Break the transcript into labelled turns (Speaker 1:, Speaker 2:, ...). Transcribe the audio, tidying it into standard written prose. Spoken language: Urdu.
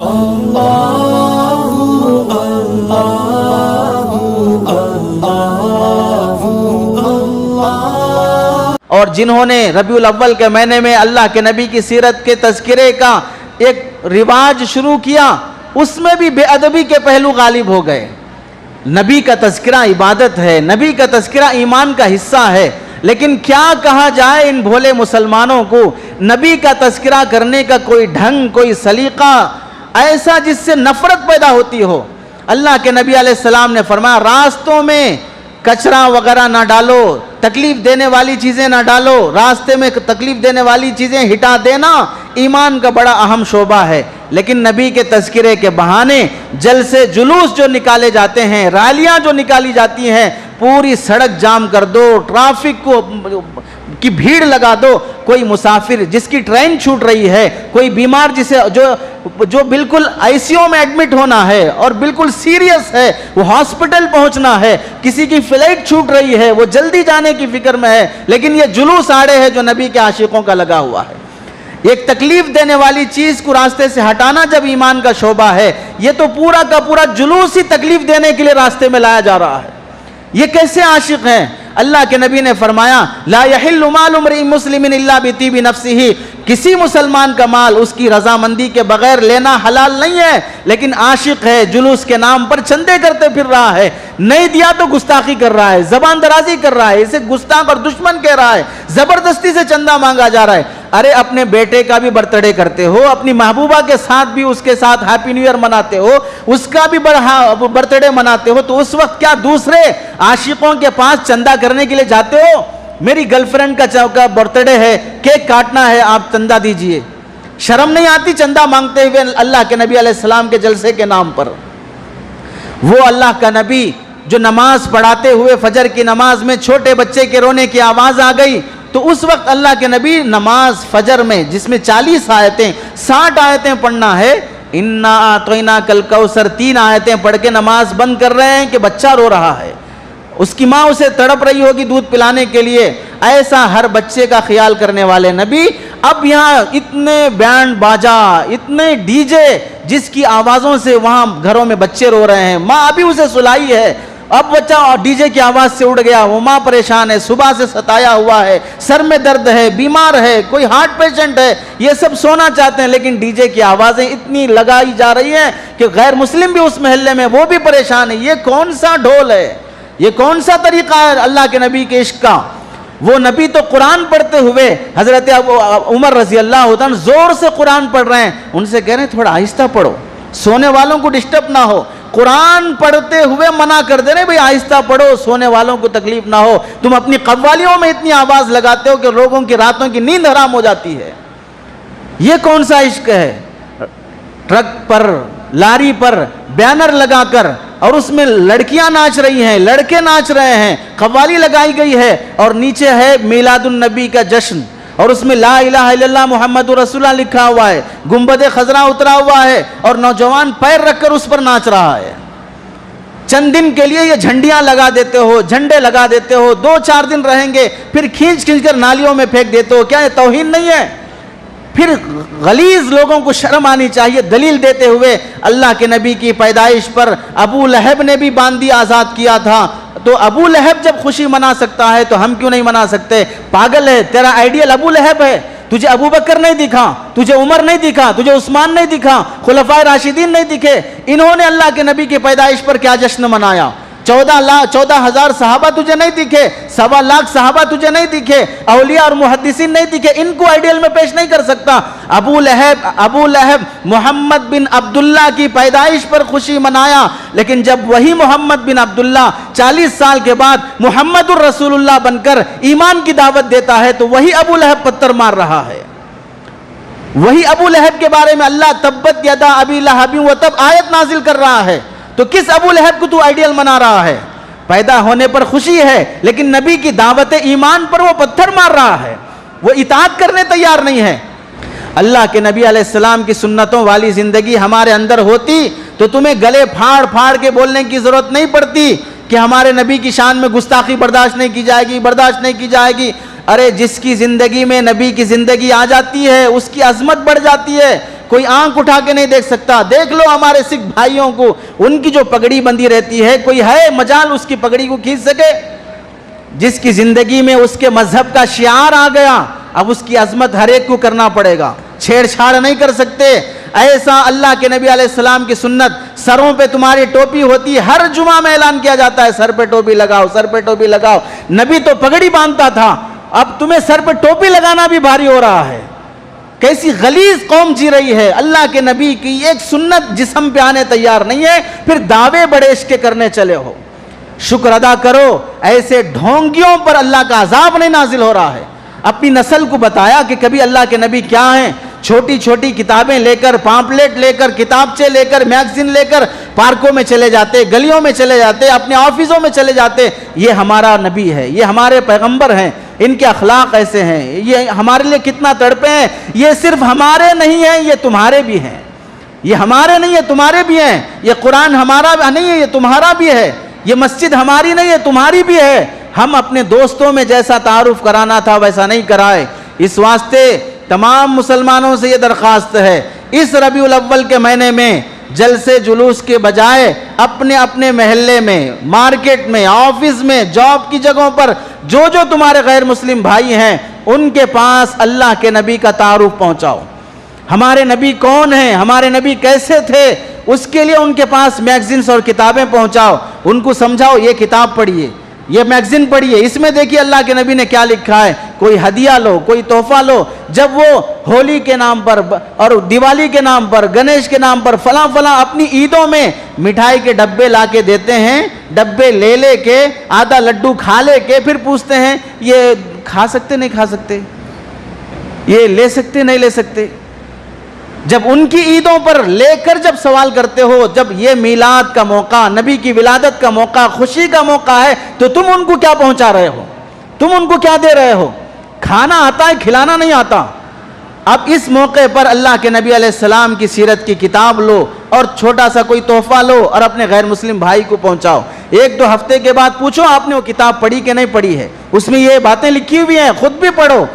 Speaker 1: اور جنہوں نے ربیع الاول کے مہینے میں اللہ کے نبی کی سیرت کے تذکرے کا ایک رواج شروع کیا، اس میں بھی بے ادبی کے پہلو غالب ہو گئے۔ نبی کا تذکرہ عبادت ہے، نبی کا تذکرہ ایمان کا حصہ ہے، لیکن کیا کہا جائے ان بھولے مسلمانوں کو، نبی کا تذکرہ کرنے کا کوئی ڈھنگ، کوئی سلیقہ ایسا جس سے نفرت پیدا ہوتی ہو۔ اللہ کے نبی علیہ السلام نے فرمایا راستوں میں کچرا وغیرہ نہ ڈالو، تکلیف دینے والی چیزیں نہ ڈالو، راستے میں تکلیف دینے والی چیزیں ہٹا دینا ایمان کا بڑا اہم شعبہ ہے۔ لیکن نبی کے تذکرے کے بہانے جلسے جلوس جو نکالے جاتے ہیں، ریلیاں جو نکالی جاتی ہیں، پوری سڑک جام کر دو، ٹرافک کی بھیڑ لگا دو، کوئی مسافر جس کی ٹرین چھوٹ رہی ہے، کوئی بیمار جسے جو بالکل آئی سی یو میں ایڈمٹ ہونا ہے اور بالکل سیریس ہے، وہ ہاسپٹل پہنچنا ہے، کسی کی فلائٹ چھوٹ رہی ہے، وہ جلدی جانے کی فکر میں ہے، لیکن یہ جلوس آڑے ہے جو نبی کے عاشقوں کا لگا ہوا ہے۔ ایک تکلیف دینے والی چیز کو راستے سے ہٹانا جب ایمان کا شعبہ ہے، یہ تو پورا کا پورا جلوس ہی تکلیف دینے کے لیے راستے میں لایا جا رہا ہے۔ یہ کیسے عاشق ہیں؟ اللہ کے نبی نے فرمایا لا یحل مال امرئ مسلم الا بطیب نفسہ، کسی مسلمان کا مال اس کی رضامندی کے بغیر لینا حلال نہیں ہے، لیکن عاشق ہے، جلوس کے نام پر چندے کرتے پھر رہا ہے، نہیں دیا تو گستاخی کر رہا ہے، زبان درازی کر رہا ہے، اسے گستاخ اور دشمن کہہ رہا ہے، زبردستی سے چندہ مانگا جا رہا ہے۔ ارے اپنے بیٹے کا بھی برتھ ڈے کرتے ہو، اپنی محبوبہ کے ساتھ بھی اس کے ساتھ ہیپی نیو ایئر مناتے ہو، اس کا بھی برتھ ڈے مناتے ہو، تو اس وقت کیا دوسرے عاشقوں کے پاس چندہ کرنے کے لیے جاتے ہو؟ میری گرل فرینڈ کا برتھ ڈے ہے، کیک کاٹنا ہے، آپ چندہ دیجئے۔ شرم نہیں آتی چندہ مانگتے ہوئے اللہ کے نبی علیہ السلام کے جلسے کے نام پر؟ وہ اللہ کا نبی جو نماز پڑھاتے ہوئے فجر کی نماز میں چھوٹے بچے کے رونے کی آواز آ گئی، تو اس وقت اللہ کے نبی نماز فجر میں جس میں 40 آیتیں 60 آیتیں پڑھنا ہے، اِنَّا أَعْطَيْنَاكَ الْكَوْثَرَ 3 آیتیں پڑھ کے نماز بند کر رہے ہیں کہ بچہ رو رہا ہے، اس کی ماں اسے تڑپ رہی ہوگی دودھ پلانے کے لیے۔ ایسا ہر بچے کا خیال کرنے والے نبی اب یہاں اتنے بینڈ باجا، اتنے ڈی جے جس کی آوازوں سے وہاں گھروں میں بچے رو رہے ہیں، ماں ابھی اسے سلائی ہے، اب بچہ ڈی جے کی آواز سے اڑ گیا، وہ ماں پریشان ہے، صبح سے ستایا ہوا ہے، سر میں درد ہے، بیمار ہے، کوئی ہارٹ پیشنٹ ہے، یہ سب سونا چاہتے ہیں، لیکن ڈی جے کی آوازیں اتنی لگائی جا رہی ہیں کہ غیر مسلم بھی اس محلے میں وہ بھی پریشان ہے۔ یہ کون سا ڈھول ہے؟ یہ کون سا طریقہ ہے اللہ کے نبی کے عشق کا؟ وہ نبی تو قرآن پڑھتے ہوئے حضرت عمر رضی اللہ عنہ زور سے قرآن پڑھ رہے ہیں، ان سے کہہ رہے ہیں تھوڑا آہستہ پڑھو، سونے والوں کو ڈسٹرب نہ ہو۔ قرآن پڑھتے ہوئے منع کر دے رہے بھئی آہستہ پڑھو، سونے والوں کو تکلیف نہ ہو، تم اپنی قوالیوں میں اتنی آواز لگاتے ہو کہ لوگوں کی راتوں کی نیند حرام ہو جاتی ہے۔ یہ کون سا عشق ہے؟ ٹرک پر، لاری پر بینر لگا کر اور اس میں لڑکیاں ناچ رہی ہیں، لڑکے ناچ رہے ہیں، قوالی لگائی گئی ہے، اور نیچے ہے میلاد النبی کا جشن، اور اس میں لا الہ الا اللہ محمد رسول اللہ لکھا ہوا ہے، گنبد خضرا اترا ہوا ہے، اور نوجوان پیر رکھ کر اس پر ناچ رہا ہے۔ چند دن کے لیے یہ جھنڈیاں لگا دیتے ہو، جھنڈے لگا دیتے ہو، 2-4 دن رہیں گے، پھر کھینچ کر نالیوں میں پھینک دیتے ہو، کیا یہ توہین نہیں ہے؟ پھر غلیظ لوگوں کو شرم آنی چاہیے۔ دلیل دیتے ہوئے اللہ کے نبی کی پیدائش پر ابو لہب نے بھی باندی آزاد کیا تھا، تو ابو لہب جب خوشی منا سکتا ہے تو ہم کیوں نہیں منا سکتے؟ پاگل ہے، تیرا آئیڈیل ابو لہب ہے، تجھے ابو بکر نہیں دکھا، تجھے عمر نہیں دکھا، تجھے عثمان نہیں دکھا، خلفائے راشدین نہیں دکھے، انہوں نے اللہ کے نبی کی پیدائش پر کیا جشن منایا؟ 14,000 صحابہ تجھے نہیں دکھے، 1.25 لاکھ صحابہ تجھے نہیں دکھے، اولیاء اور محدثین نہیں دکھے، ان کو آئیڈیل میں پیش نہیں کر سکتا۔ ابو لہب محمد بن عبداللہ کی پیدائش پر خوشی منایا، لیکن جب وہی محمد بن عبداللہ 40 سال کے بعد محمد الرسول اللہ بن کر ایمان کی دعوت دیتا ہے تو وہی ابو لہب پتھر مار رہا ہے۔ وہی ابو لہب کے بارے میں اللہ تبت یدا ابی لہب وتب آیت نازل کر رہا ہے، تو کس ابو لہب کو تو آئیڈیل منا رہا ہے؟ پیدا ہونے پر خوشی ہے، لیکن نبی کی دعوت ایمان پر وہ پتھر مار رہا ہے، وہ اطاعت کرنے تیار نہیں ہے۔ اللہ کے نبی علیہ السلام کی سنتوں والی زندگی ہمارے اندر ہوتی تو تمہیں گلے پھاڑ پھاڑ کے بولنے کی ضرورت نہیں پڑتی کہ ہمارے نبی کی شان میں گستاخی برداشت نہیں کی جائے گی، برداشت نہیں کی جائے گی۔ ارے جس کی زندگی میں نبی کی زندگی آ جاتی ہے اس کی عظمت بڑھ جاتی ہے۔ کوئی آنکھ اٹھا کے نہیں دیکھ سکتا. دیکھ لو ہمارے سکھ بھائیوں کو, ان کی جو پگڑی بندی رہتی ہے, کوئی ہے مجال اس کی پگڑی کو کھینچ سکے؟ جس کی زندگی میں اس کے مذہب کا شعار آ گیا, اب اس کی عظمت ہر ایک کو کرنا پڑے گا, چھیڑ چھاڑ نہیں کر سکتے. ایسا اللہ کے نبی علیہ السلام کی سنت, سروں پہ تمہاری ٹوپی ہوتی ہے, ہر جمعہ میں اعلان کیا جاتا ہے سر پہ ٹوپی لگاؤ, سر پہ ٹوپی لگاؤ. نبی تو پگڑی باندھتا تھا, اب تمہیں سر پہ ٹوپی لگانا بھی بھاری ہو رہا ہے. کیسی غلیظ قوم جی رہی ہے. اللہ کے نبی کی ایک سنت جسم پہ آنے تیار نہیں ہے, پھر دعوے بڑے عشق کے کرنے چلے ہو. شکر ادا کرو, ایسے ڈھونگیوں پر اللہ کا عذاب نہیں نازل ہو رہا ہے. اپنی نسل کو بتایا کہ کبھی اللہ کے نبی کیا ہیں. چھوٹی چھوٹی کتابیں لے کر, پامپلیٹ لے کر, کتابچے لے کر, میگزین لے کر پارکوں میں چلے جاتے, گلیوں میں چلے جاتے, اپنے آفسوں میں چلے جاتے. یہ ہمارا نبی ہے, یہ ہمارے پیغمبر ہیں, ان کے اخلاق ایسے ہیں, یہ ہمارے لیے کتنا تڑپے ہیں. یہ صرف ہمارے نہیں ہیں, یہ تمہارے بھی ہیں. یہ ہمارے نہیں ہے, تمہارے بھی ہیں. یہ قرآن ہمارا نہیں ہے, یہ تمہارا بھی ہے. یہ مسجد ہماری نہیں ہے, تمہاری بھی ہے. ہم اپنے دوستوں میں جیسا تعارف کرانا تھا ویسا نہیں کرائے. اس واسطے تمام مسلمانوں سے یہ درخواست ہے, اس ربیع الاول کے مہینے میں جلسے جلوس کے بجائے اپنے اپنے محلے میں, مارکیٹ میں, آفس میں, جاب کی جگہوں پر جو جو تمہارے غیر مسلم بھائی ہیں ان کے پاس اللہ کے نبی کا تعارف پہنچاؤ. ہمارے نبی کون ہیں, ہمارے نبی کیسے تھے, اس کے لیے ان کے پاس میگزینز اور کتابیں پہنچاؤ. ان کو سمجھاؤ یہ کتاب پڑھیے, یہ میگزین پڑھیے, اس میں دیکھیے اللہ کے نبی نے کیا لکھا ہے. کوئی ہدیہ لو, کوئی تحفہ لو. جب وہ ہولی کے نام پر اور دیوالی کے نام پر, گنیش کے نام پر, فلاں فلاں اپنی عیدوں میں مٹھائی کے ڈبے لا کے دیتے ہیں, ڈبے لے لے کے آدھا لڈو کھا لے کے پھر پوچھتے ہیں یہ کھا سکتے نہیں کھا سکتے, یہ لے سکتے نہیں لے سکتے. جب ان کی عیدوں پر لے کر جب سوال کرتے ہو, جب یہ میلاد کا موقع, نبی کی ولادت کا موقع, خوشی کا موقع ہے, تو تم ان کو کیا پہنچا رہے ہو, تم ان کو کیا دے رہے ہو؟ کھانا آتا ہے, کھلانا نہیں آتا. اب اس موقع پر اللہ کے نبی علیہ السلام کی سیرت کی کتاب لو اور چھوٹا سا کوئی تحفہ لو اور اپنے غیر مسلم بھائی کو پہنچاؤ. 1-2 ہفتے کے بعد پوچھو آپ نے وہ کتاب پڑھی کہ نہیں پڑھی ہے, اس میں یہ باتیں لکھی ہوئی ہیں, خود بھی پڑھو.